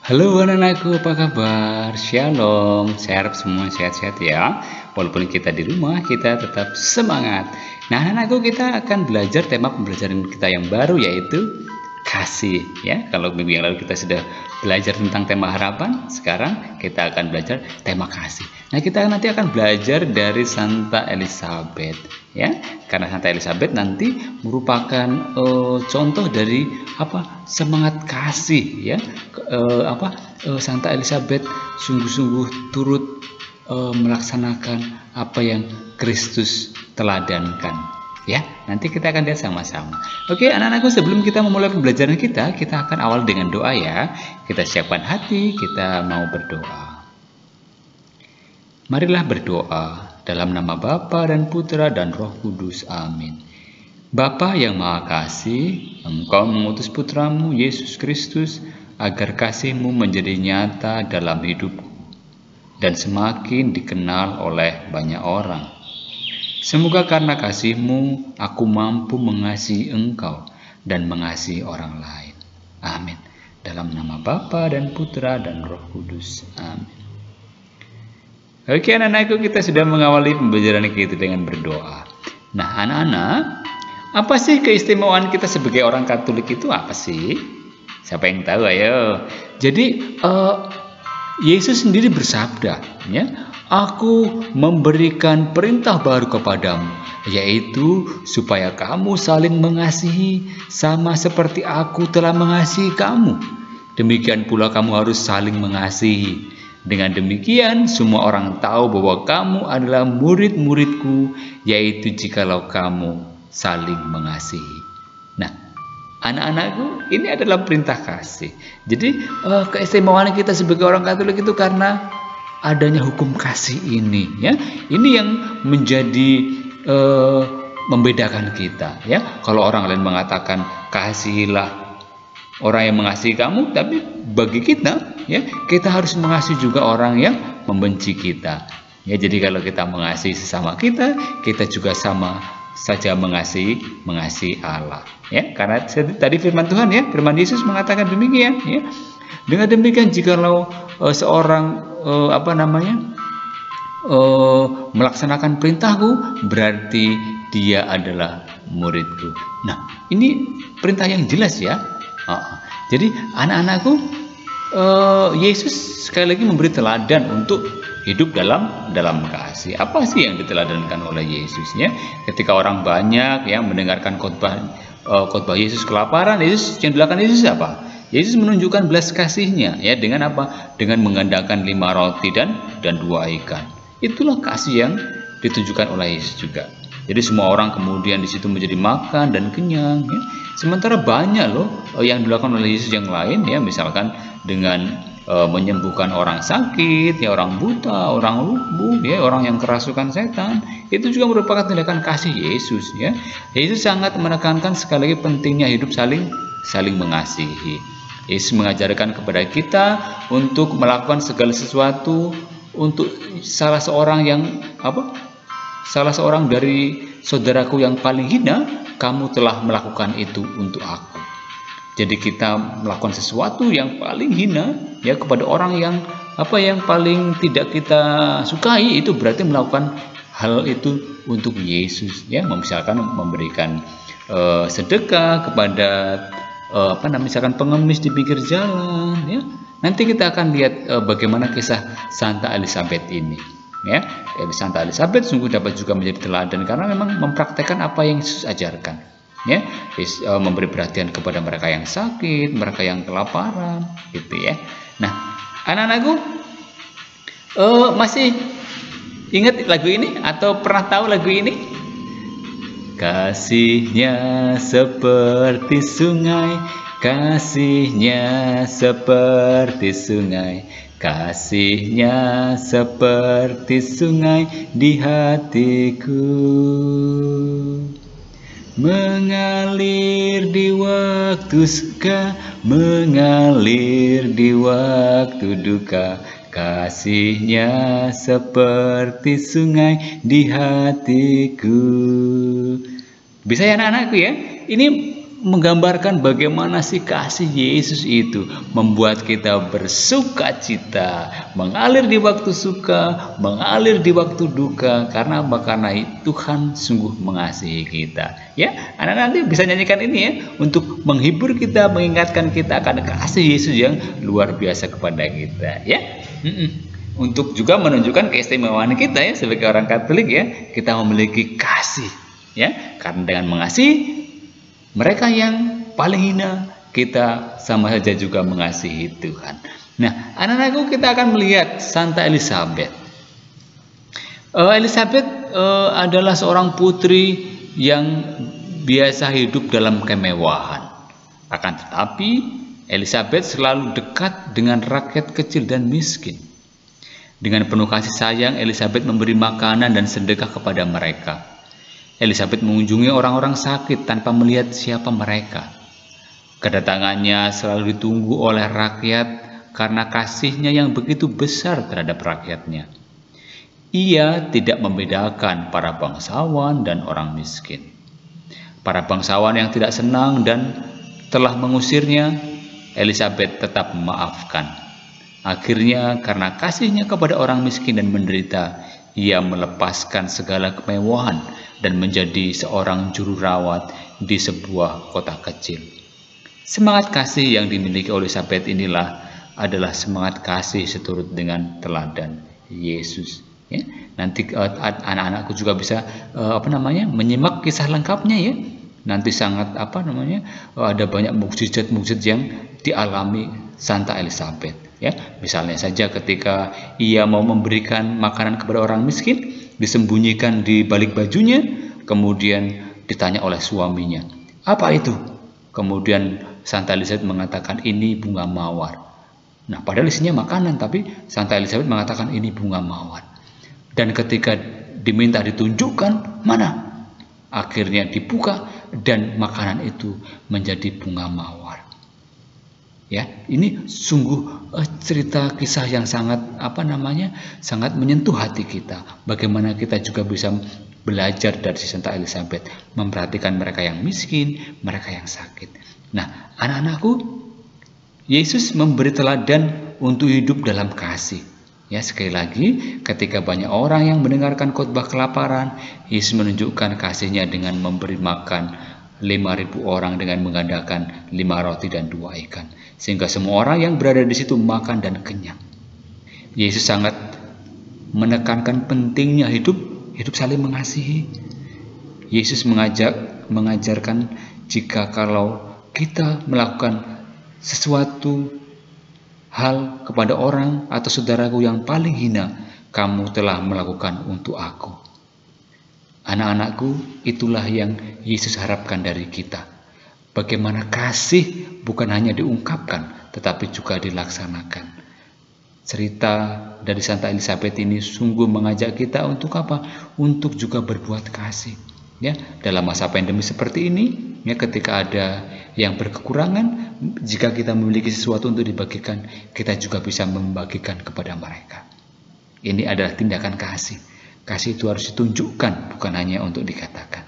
Halo anak-anakku, apa kabar? Shalom, saya harap semua sehat-sehat ya. Walaupun kita di rumah, kita tetap semangat. Nah anak-anakku, kita akan belajar tema pembelajaran kita yang baru, yaitu kasih ya. Kalau minggu yang lalu kita sudah belajar tentang tema harapan, sekarang kita akan belajar tema kasih. Nah kita nanti akan belajar dari Santa Elizabeth ya, karena Santa Elizabeth nanti merupakan contoh dari semangat kasih ya. Santa Elizabeth sungguh-sungguh turut melaksanakan apa yang Kristus teladankan ya. Nanti kita akan lihat sama-sama. Oke anak-anakku, sebelum kita memulai pembelajaran kita akan awal dengan doa ya. Kita siapkan hati, kita mau berdoa. Marilah berdoa dalam nama Bapa dan Putra dan Roh Kudus. Amin. Bapa yang Maha Kasih, Engkau mengutus Putramu Yesus Kristus agar kasih-Mu menjadi nyata dalam hidupku dan semakin dikenal oleh banyak orang. Semoga karena kasih-Mu aku mampu mengasihi Engkau dan mengasihi orang lain. Amin. Dalam nama Bapa dan Putra dan Roh Kudus. Amin. Oke anak-anakku, kita sudah mengawali pembelajaran kita dengan berdoa. Nah anak-anak, apa sih keistimewaan kita sebagai orang Katolik itu apa sih? Siapa yang tahu? Ayo. Jadi Yesus sendiri bersabda, ya, Aku memberikan perintah baru kepadamu, yaitu supaya kamu saling mengasihi sama seperti aku telah mengasihi kamu. Demikian pula kamu harus saling mengasihi. Dengan demikian semua orang tahu bahwa kamu adalah murid-muridku, yaitu jikalau kamu saling mengasihi. Nah, anak-anakku, ini adalah perintah kasih. Jadi keistimewaan kita sebagai orang Katolik itu karena adanya hukum kasih ini, ya. Ini yang menjadi membedakan kita, ya. Kalau orang lain mengatakan kasihilah orang yang mengasihi kamu, tapi bagi kita, ya, kita harus mengasihi juga orang yang membenci kita. Ya, jadi kalau kita mengasihi sesama kita juga sama saja mengasihi Allah, ya. Karena tadi firman Tuhan, ya, firman Yesus mengatakan demikian, ya. Dengan demikian jikalau seorang melaksanakan perintahku, berarti dia adalah muridku. Nah, ini perintah yang jelas ya. Jadi anak-anakku, Yesus sekali lagi memberi teladan untuk hidup dalam kasih. Apa sih yang diteladankan oleh Yesus, ya? Ketika orang banyak yang mendengarkan khotbah Yesus kelaparan, yang dilakukan Yesus apa? Yesus menunjukkan belas kasihnya, ya, dengan apa? Dengan menggandakan 5 roti dan 2 ikan. Itulah kasih yang ditunjukkan oleh Yesus juga. Jadi semua orang kemudian di situ menjadi makan dan kenyang, ya. Sementara banyak loh yang dilakukan oleh Yesus yang lain, ya, misalkan dengan menyembuhkan orang sakit, ya, orang buta, orang lumpuh, ya, orang yang kerasukan setan. Itu juga merupakan tindakan kasih Yesus, ya. Yesus sangat menekankan sekali lagi pentingnya hidup saling mengasihi. Yesus mengajarkan kepada kita untuk melakukan segala sesuatu untuk salah seorang dari saudaraku yang paling hina, kamu telah melakukan itu untuk aku. Jadi kita melakukan sesuatu yang paling hina, ya, kepada orang yang paling tidak kita sukai, itu berarti melakukan hal itu untuk Yesus, ya. Misalkan memberikan sedekah kepada misalkan pengemis di pinggir jalan, ya. Nanti kita akan lihat bagaimana kisah Santa Elizabeth ini, ya. Santa Elizabeth sungguh dapat juga menjadi teladan karena memang mempraktekkan apa yang Yesus ajarkan, ya. Memberi perhatian kepada mereka yang sakit, mereka yang kelaparan, gitu, ya. Nah, anak-anakku, masih ingat lagu ini atau pernah tahu lagu ini? Kasihnya seperti sungai, kasihnya seperti sungai, kasihnya seperti sungai di hatiku, mengalir di waktu suka, mengalir di waktu duka. Kasihnya seperti sungai di hatiku. Bisa ya anak-anakku, ya? Ini menggambarkan bagaimana sih kasih Yesus itu membuat kita bersuka cita, mengalir di waktu suka, mengalir di waktu duka. Karena Tuhan sungguh mengasihi kita. Ya, anak-anak nanti bisa nyanyikan ini ya untuk menghibur kita, mengingatkan kita akan kasih Yesus yang luar biasa kepada kita. Ya, untuk juga menunjukkan keistimewaan kita ya sebagai orang Katolik ya, kita memiliki kasih. Ya, karena dengan mengasihi mereka yang paling hina, kita sama saja juga mengasihi Tuhan. Nah, anak-anakku, kita akan melihat Santa Elizabeth. Elizabeth adalah seorang putri yang biasa hidup dalam kemewahan. Akan tetapi, Elizabeth selalu dekat dengan rakyat kecil dan miskin. Dengan penuh kasih sayang, Elizabeth memberi makanan dan sedekah kepada mereka. Elizabeth mengunjungi orang-orang sakit tanpa melihat siapa mereka. Kedatangannya selalu ditunggu oleh rakyat karena kasihnya yang begitu besar terhadap rakyatnya. Ia tidak membedakan para bangsawan dan orang miskin. Para bangsawan yang tidak senang dan telah mengusirnya, Elizabeth tetap memaafkan. Akhirnya karena kasihnya kepada orang miskin dan menderita, ia melepaskan segala kemewahan dan menjadi seorang juru rawat di sebuah kota kecil. Semangat kasih yang dimiliki oleh Elizabeth inilah adalah semangat kasih seturut dengan teladan Yesus. Ya, nanti anak-anakku juga bisa menyimak kisah lengkapnya ya. Nanti sangat ada banyak mukjizat-mukjizat yang dialami Santa Elizabeth. Ya, misalnya saja ketika ia mau memberikan makanan kepada orang miskin, disembunyikan di balik bajunya, kemudian ditanya oleh suaminya, "Apa itu?" Kemudian Santa Elizabeth mengatakan, "Ini bunga mawar." Nah, padahal isinya makanan, tapi Santa Elizabeth mengatakan ini bunga mawar. Dan ketika diminta ditunjukkan, mana? Akhirnya dibuka dan makanan itu menjadi bunga mawar. Ya, ini sungguh cerita kisah yang sangat sangat menyentuh hati kita. Bagaimana kita juga bisa belajar dari Santa Elizabeth, memperhatikan mereka yang miskin, mereka yang sakit. Nah, anak-anakku, Yesus memberi teladan untuk hidup dalam kasih. Ya, sekali lagi, ketika banyak orang yang mendengarkan khotbah kelaparan, Yesus menunjukkan kasihnya dengan memberi makan 5.000 orang dengan menggandakan 5 roti dan 2 ikan. Sehingga semua orang yang berada di situ makan dan kenyang. Yesus sangat menekankan pentingnya hidup saling mengasihi. Yesus mengajarkan jika kalau kita melakukan sesuatu hal kepada orang atau saudaraku yang paling hina, kamu telah melakukan untuk aku. Anak-anakku, itulah yang Yesus harapkan dari kita. Bagaimana kasih bukan hanya diungkapkan, tetapi juga dilaksanakan. Cerita dari Santa Elizabeth ini sungguh mengajak kita untuk apa? Untuk juga berbuat kasih. Ya, dalam masa pandemi seperti ini, ya, ketika ada yang berkekurangan, jika kita memiliki sesuatu untuk dibagikan, kita juga bisa membagikan kepada mereka. Ini adalah tindakan kasih. Kasih itu harus ditunjukkan, bukan hanya untuk dikatakan.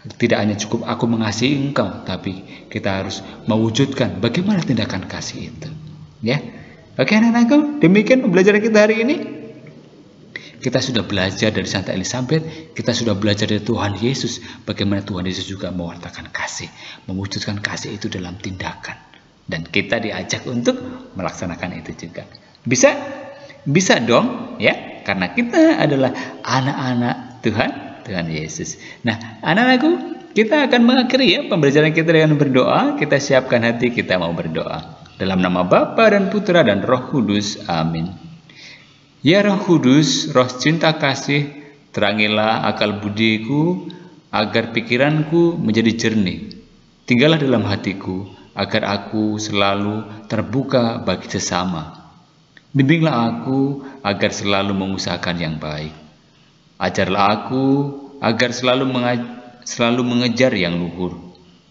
Tidak hanya cukup aku mengasihi engkau, tapi kita harus mewujudkan bagaimana tindakan kasih itu. Ya, oke anak-anakku, demikian pembelajaran kita hari ini. Kita sudah belajar dari Santa Elizabeth, kita sudah belajar dari Tuhan Yesus, bagaimana Tuhan Yesus juga mewartakan kasih, mewujudkan kasih itu dalam tindakan. Dan kita diajak untuk melaksanakan itu juga. Bisa dong, ya, karena kita adalah anak-anak Tuhan Yesus. Nah, anak-anakku, kita akan mengakhiri ya pembelajaran kita dengan berdoa. Kita siapkan hati, kita mau berdoa. Dalam nama Bapa dan Putra dan Roh Kudus. Amin. Ya Roh Kudus, Roh cinta kasih, terangilah akal budiku agar pikiranku menjadi jernih. Tinggallah dalam hatiku agar aku selalu terbuka bagi sesama. Bimbinglah aku agar selalu mengusahakan yang baik. Ajarlah aku agar selalu mengejar yang luhur.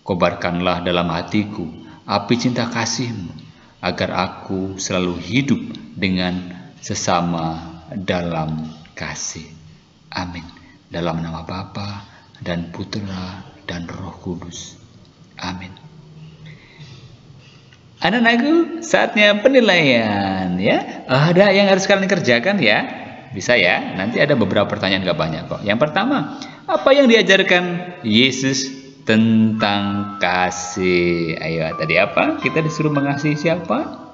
Kobarkanlah dalam hatiku api cinta kasih-Mu, agar aku selalu hidup dengan sesama dalam kasih. Amin. Dalam nama Bapa dan Putra dan Roh Kudus. Amin. Anak-anakku, saatnya penilaian ya. Ada yang harus kalian kerjakan ya. Bisa ya. Nanti ada beberapa pertanyaan, gak banyak kok. Yang pertama, apa yang diajarkan Yesus tentang kasih? Ayo, tadi apa? Kita disuruh mengasihi siapa?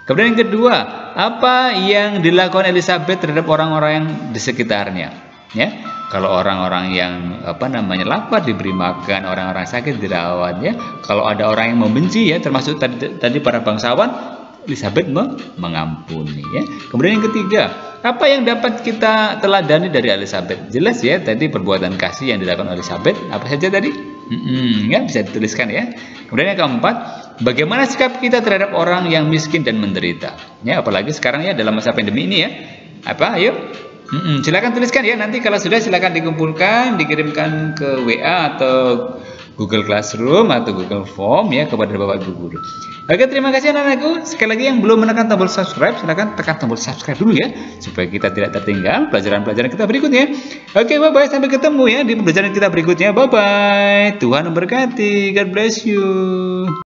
Kemudian yang kedua, apa yang dilakukan Elizabeth terhadap orang-orang yang di sekitarnya? Ya, kalau orang-orang yang lapar diberi makan, orang-orang sakit dirawat ya. Kalau ada orang yang membenci ya, termasuk tadi para bangsawan, Elizabeth mengampuni ya. Kemudian yang ketiga, apa yang dapat kita teladani dari Elizabeth? Jelas ya, tadi perbuatan kasih yang dilakukan Elizabeth. Apa saja tadi? Ya, bisa dituliskan ya. Kemudian yang keempat, bagaimana sikap kita terhadap orang yang miskin dan menderita? Ya, apalagi sekarang ya dalam masa pandemi ini ya. Apa? Ayo. Silakan tuliskan ya. Nanti kalau sudah silakan dikumpulkan, dikirimkan ke WA atau Google Classroom atau Google Form ya kepada Bapak Ibu guru. Oke, terima kasih anak-anakku. Sekali lagi yang belum menekan tombol subscribe, silakan tekan tombol subscribe dulu ya, supaya kita tidak tertinggal pelajaran-pelajaran kita berikutnya. Oke, bye-bye, sampai ketemu ya di pelajaran kita berikutnya. Bye-bye. Tuhan memberkati. God bless you.